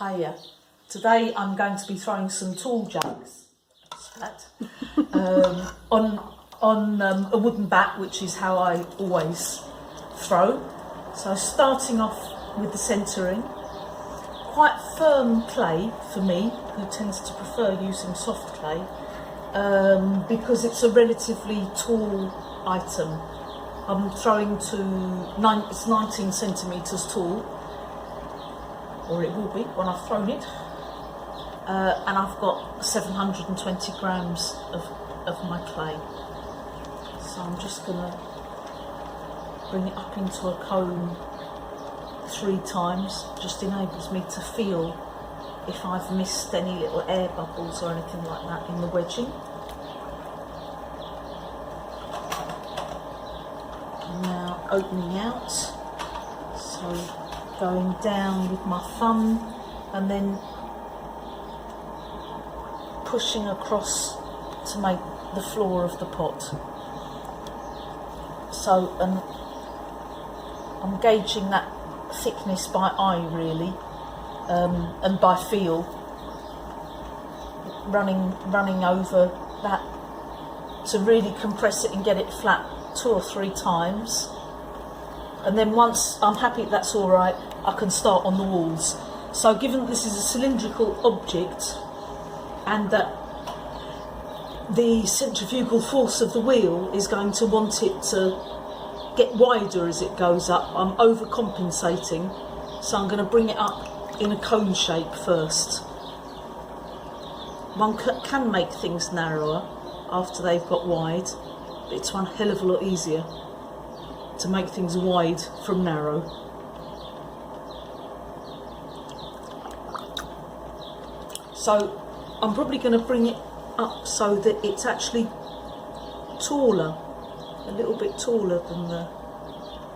Hiya. Today I'm going to be throwing some tall jugs on a wooden bat, which is how I always throw. So starting off with the centering, quite firm clay for me, who tends to prefer using soft clay, because it's a relatively tall item. I'm throwing it's 19 centimetres tall, or it will be when I've thrown it, and I've got 720 grams of my clay. So I'm just going to bring it up into a cone 3 times. Just enables me to feel if I've missed any little air bubbles or anything like that in the wedging. Now opening out, so going down with my thumb and then pushing across to make the floor of the pot. So, and I'm gauging that thickness by eye really, and by feel, running over that to really compress it and get it flat 2 or 3 times. And then once I'm happy that's all right, I can start on the walls. So given that this is a cylindrical object and that the centrifugal force of the wheel is going to want it to get wider as it goes up, I'm overcompensating. So I'm going to bring it up in a cone shape first. One can make things narrower after they've got wide, but it's one hell of a lot easier to make things wide from narrow. So I'm probably going to bring it up so that it's actually taller, a little bit taller than the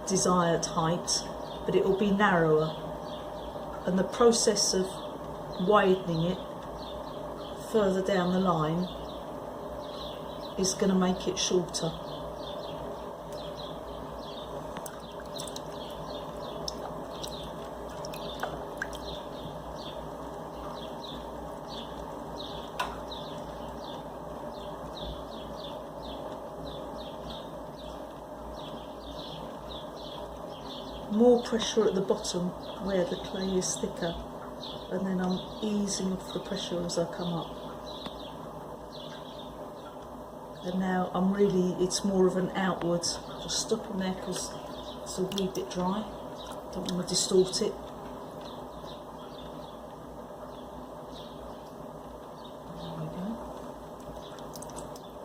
desired height, but it will be narrower. And the process of widening it further down the line is going to make it shorter. More pressure at the bottom where the clay is thicker, and then I'm easing off the pressure as I come up. And now it's more of an outwards, just stopping there because it's a wee bit dry, don't want to distort it. There we go.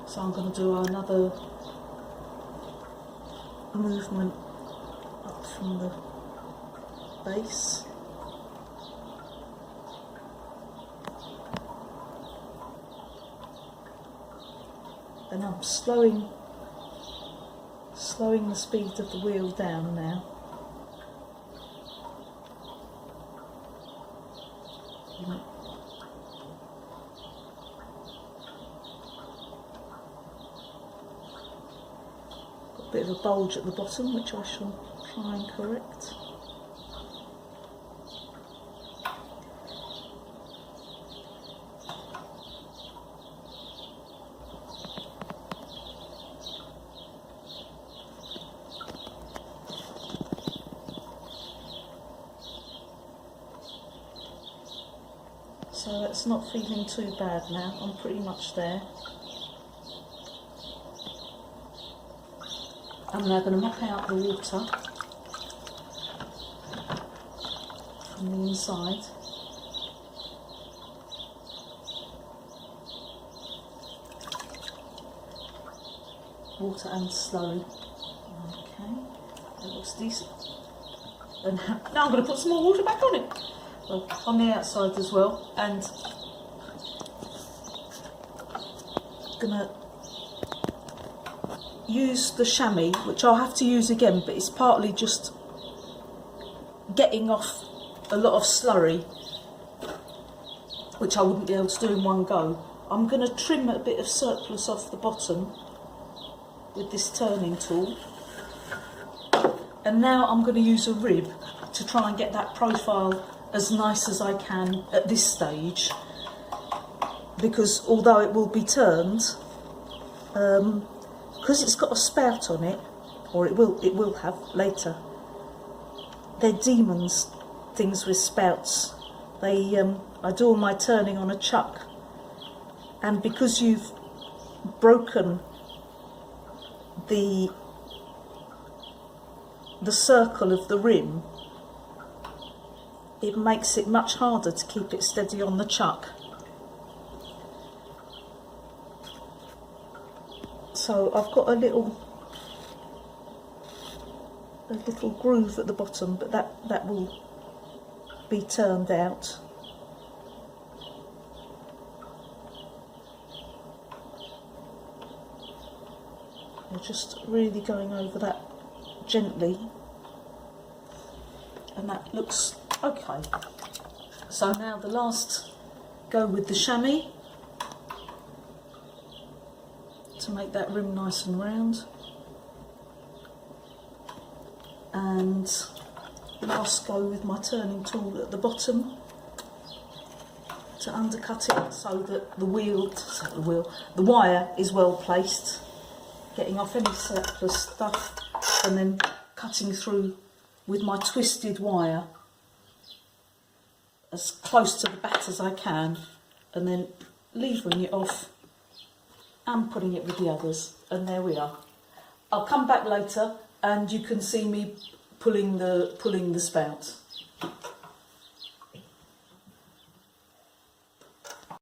So I'm going to do another movement up from the base. And I'm slowing the speed of the wheel down now. Got a bit of a bulge at the bottom, which I shall try and correct. So that's not feeling too bad now, I'm pretty much there. I'm now going to mop out the water from the inside. Water and slurry. Okay, that looks decent. And now I'm going to put some more water back on it. Well, on the outside as well, and gonna use the chamois, which I'll have to use again, but it's partly just getting off a lot of slurry, which I wouldn't be able to do in one go. I'm going to trim a bit of surplus off the bottom with this turning tool, and now I'm going to use a rib to try and get that profile as nice as I can at this stage, because although it will be turned, because it's got a spout on it, or it will have later. They're demons, things with spouts. I do all my turning on a chuck, and because you've broken the circle of the rim, it makes it much harder to keep it steady on the chuck. So I've got a little groove at the bottom, but that will be turned out. We're just really going over that gently, and that looks okay. So now the last go with the chamois to make that rim nice and round, and last go with my turning tool at the bottom to undercut it so that the wire is well placed, getting off any surplus stuff, and then cutting through with my twisted wire as close to the batt as I can, and then levering it off and putting it with the others, and there we are. I'll come back later and you can see me pulling the spout.